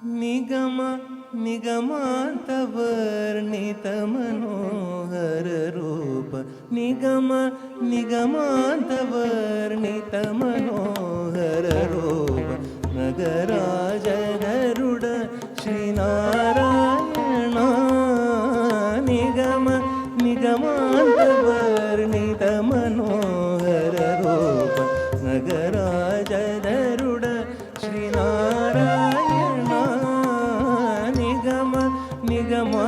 निगम निगमान्तवर्णित मनोहर रूप निगम निगमान्तवर्णित मनोहर रूप नगराज गरुड श्रीनारायण निगम निगमान्तवर्णित मनोहर रूप नगराज गरुड श्रीनारायण निगम निगमान्तवर्णित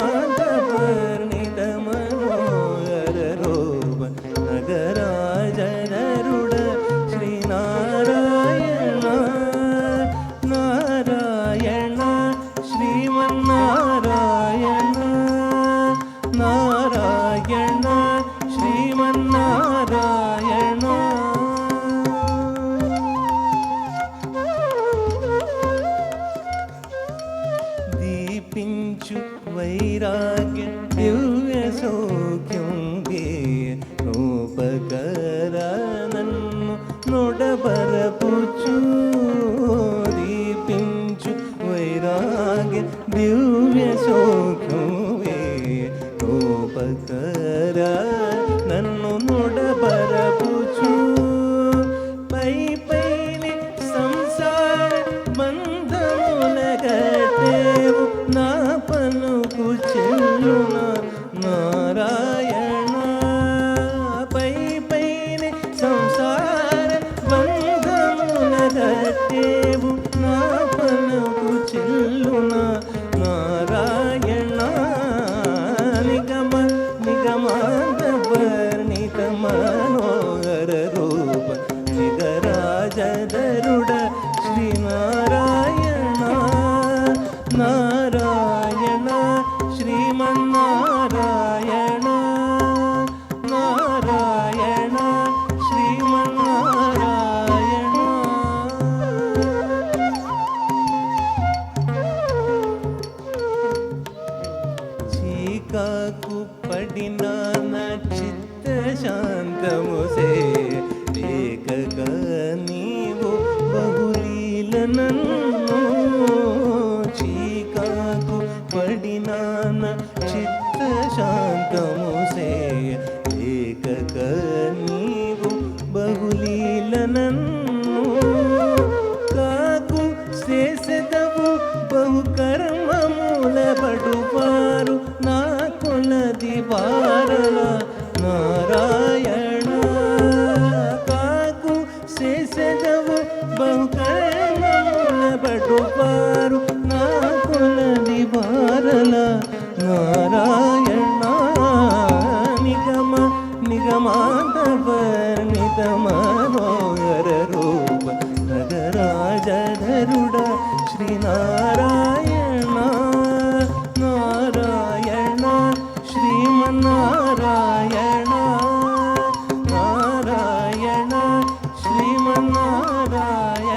मनोहर रूप नगराज गरुड श्रीनारायण नारायण श्रीमन्नारायण नारायण श्रीमन्नारायण दीपिंचु वैराग्य दिव्य सौख्यं रूपकर नन्नु नोडबरपुचु दीपिंचु वैराग्य दिव्य सौख्यं रूपकर नन्नु नोडबरपुचु पै पैने संसार बंधमुलगटेवु ना पलुकु చెల్లునా నారాయణ పై పైనే సంసార బంధములగటేవు నా పలుకు చెల్లునా నారాయణ నిగమ నిగమాంతవర్ణిత మనోహర రూప నిగరాజ గరుడ శ్రీనారాయణ నారాయణ శ్రీమన్నారాయణ నారాయణ శ్రీమన్నారాయణ చీకాకు పడిన చిత్త శాంతముసే ఏకక నీవు బహులీల నన్ను చీకాకు పడిన చిత్త శాంతముసే ఏకక నీవు బహులీల నన్ను కాకు చేసెదవు బహు కర్మముల పడువారు నా కొలది వారల నారాయణ కాకు చేసెదవు బహు కర్మముల పడువారు నా కొలది వారల నారాయణ నిగమ నిగమాంతవర్ణిత మనోహర రూప నగరాజ గరుడ శ్రీనారాయణ నారాయణ శ్రీమన్నారాయణ నారాయణ శ్రీమన్నారాయణ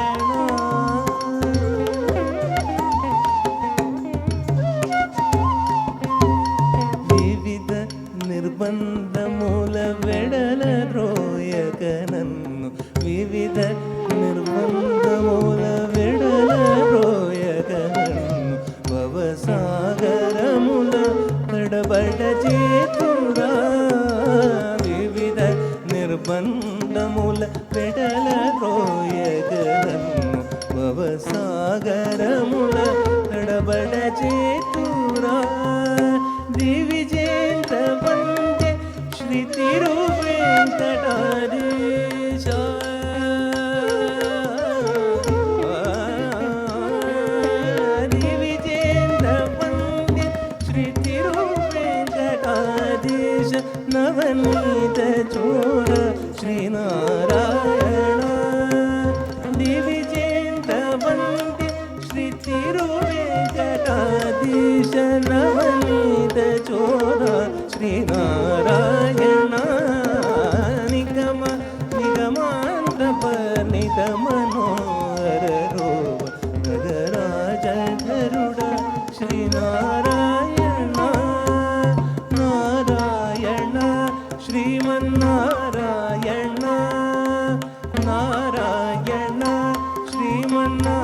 వివిధ నిర్బంధముల వెడల రోయక నన్ను వివిధ నిర్బంధముల వెడల రోయక నన్ను భవసాగరముల తడబడ చేతురా వివిధ నిర్బంధముల వెడల రోయక నన్ను భవసాగరముల తడబడ చేతురా దివిజేంద్ర వందే శ్రీ తిరువేంకటాద్రీశ దివిజేంద్ర వందే శ్రీ తిరువేంకటాద్రీశ నవనీత చోర శ్రీనారాయణ దివిజేంద్ర వందే శ్రీ తిరువేంకటాద్రీశ నవనీత చోర శ్రీనారాయణ నిగమ నిగమాంతవర్ణిత మనోహర రూప నగరాజ గరుడ శ్రీనారాయణ నారాయణ శ్రీమన్నారాయణ నారాయణ శ్రీమన్నారాయణ